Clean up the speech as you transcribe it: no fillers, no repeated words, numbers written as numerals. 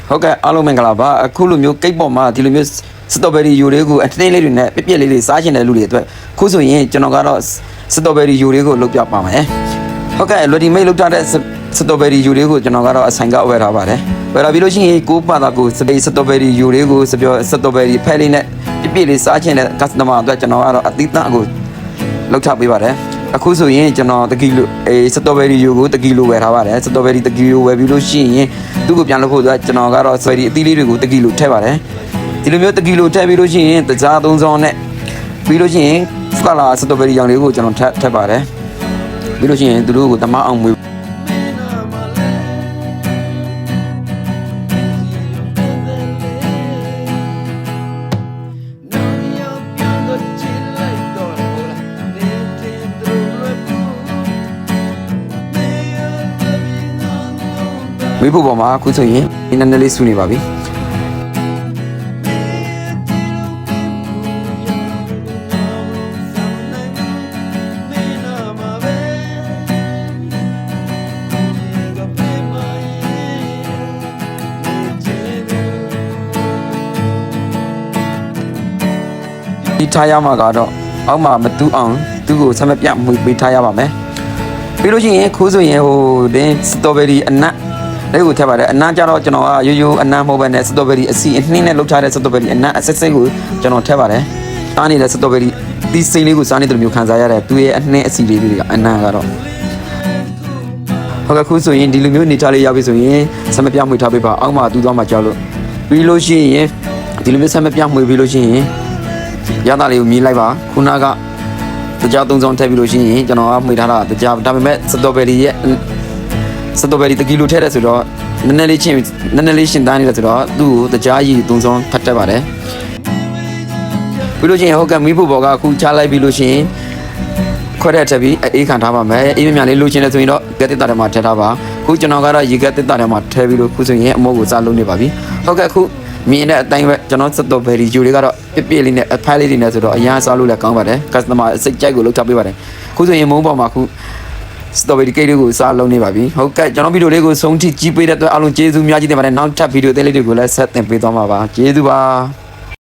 ဟုတ်ကဲ့အားလုံးမင်္ဂလာပါအခုလိုမျိုးကိတ်ပေါ်မှာဒီလိုမျိုးစတော်ဘယ်ရီယူလေးကိုအတင်းလေးတွေနဲ့ပြက်လေးတွေစားချင်တဲ့လူတွေအတွက်ခုဆိုရင်ကျွန်တော်ကတော့စတော်ဘယ်ရီယူလေးကိုလုပ်ပြပါမယ်ဟုတ်ကဲ့ ready made လုပ်ထားတဲ့စတော်ဘယ်ရီယူလေးကိုကျွန်တော်ကတော့အဆိုင်ကဝယ်ထားပါတယ်ဝယ်လာပြီးလို့ရှိရင်ကိုပါတာကိုစတော်ဘယ်ရီယူလေးကိုစတော်ဘယ်ရီဖဲလေးနဲ့ပြက်လေးစားချင်တဲ့ customer အတွက်ကျွန်တော်ကတော့အသီးသန့်ကိုလုပ်ထားပေးပါတယ်အခုဆိုရင်ကျွန်တော်တကီလိုစတော်ဘယ်ရီယူကိုတကီလိုဝယ်ထားပါတယ်စတော်ဘယ်ရီတကီလိုဝယ်ပြီးလို့ရှိရင်သူ့ကိုပြန်လုပ်ဖို့ကျွန်တော်ကတော့စတော်ဘယ်ရီအသီးလေးတွေကိုတကီလိုထည့်ပါတယ်ဒီလိုမျိုးတကီလိုထည့်ပြီးလို့ရှိရင်တကြားသုံးစောင်းနဲ့ပြီးလို့ရှိရင်ဖကလာစတော်ဘယ်ရီရောင်လေးကိုကျွန်တော်ထည့်ပါတယ်ပြီးလို့ရှိရင်သူတို့ကိုတမအောင်မွေးဝေးဖို့ပေါ်မှာအခုဆိုရင်နည်းနည်းလေးဆူနေပါပြီဒီထားရမှာကတော့အောက်မှာမတူးအောင်သူ့ကိုဆက်မပြတ်မှွေပေးထားရပါမယ်ပြီးလို့ရှိရင်ခိုးဆိုရင်ဟိုတင်းစတော်ဘယ်ရီအနက်လေးကိုထည့်ပါတယ်အနက်ကြတော့ကျွန်တော်ကရိုးရိုးအနက်မဟုတ်ဘဲနဲ့စတော်ဘယ်ရီအစီအနှင်းနဲ့လုပ်ထားတဲ့စတော်ဘယ်ရီအနက်အစစ်စစ်ကိုကျွန်တော်ထည့်ပါတယ်စားနေတဲ့စတော်ဘယ်ရီဒီစိမ့်လေးကိုစားနေတယ်မျိုးခံစားရတဲ့သူရဲ့အနှင်းအစီလေးတွေကအနက်ကတော့ဟုတ်ကဲ့ခုဆိုရင်ဒီလိုမျိုးနေထားလေးရောက်ပြီဆိုရင်ဆက်မပြတ်မှွေထားပေးပါအောက်မှာတူးသွားမှကြောက်လို့ပြီးလို့ရှိရင်ဒီလိုမျိုးဆက်မပြတ်မှွေပြီးလို့ရှိရင်ရတာလေးကိုမြည်လိုက်ပါခုနကတကြားသုံးဆောင်ထည့်ပြီးလို့ရှိရင်ကျွန်တော်ကမှွေထားတာတကြားဒါပေမဲ့စတော်ဘယ်ရီရဲ့စတော်ဘယ်ရီတကီလိုထည့်တဲ့ဆိုတော့နည်းနည်းလေးရှင်တန်းနေတယ်ဆိုတော့သူ့ကိုတကြားရည်သုံးဆောင်ဖတ်တတ်ပါတယ်ပြီးလို့ရှိရင်ဟုတ်ကဲ့မီးဖို့ဘောကအခုချလိုက်ပြီးလို့ရှိရင်ခွက်တဲ့ထည့်ပြီးအေးခံထားပါမယ်အေးမြလေးလိုချင်တယ်ဆိုရင်တော့ကက်တစ်တာထဲမှာထည့်ထားပါခုကျွန်တော်ကတော့ရေကက်တစ်တာထဲမှာထည့်ပြီးလို့ခုဆိုရင်အမောကိုစားလုံးနေပါပြီဟုတ်ကဲ့ခုမြင်တဲ့အတိုင်းပဲကျွန်တော်စတော်ဘယ်ရီယူတွေကတော့ပြည့်လေးနဲ့အဖိုင်လေးတွေနဲ့ဆိုတော့အရင်စားလို့လည်းကောင်းပါတယ် customer စိတ်ကြိုက်ကိုလုပ်ထားပေးပါတယ်ခုဆိုရင်မုန်းပေါ်မှာခုစတော်ဘယ်ရီကိတ်လေးကိုစားလုံးနေပါပြီဟုတ်ကဲ့ကျွန်တော်ဗီဒီယိုလေးကိုဆုံးထိကြည့်ပေးတဲ့အတွက်အားလုံးကျေးဇူးများကြီးတင်ပါတယ်နောက်ထပ်ဗီဒီယိုသေးလေးတွေကိုလည်းဆက်တင်ပေးသွားမှာပါကျေးဇူးပါ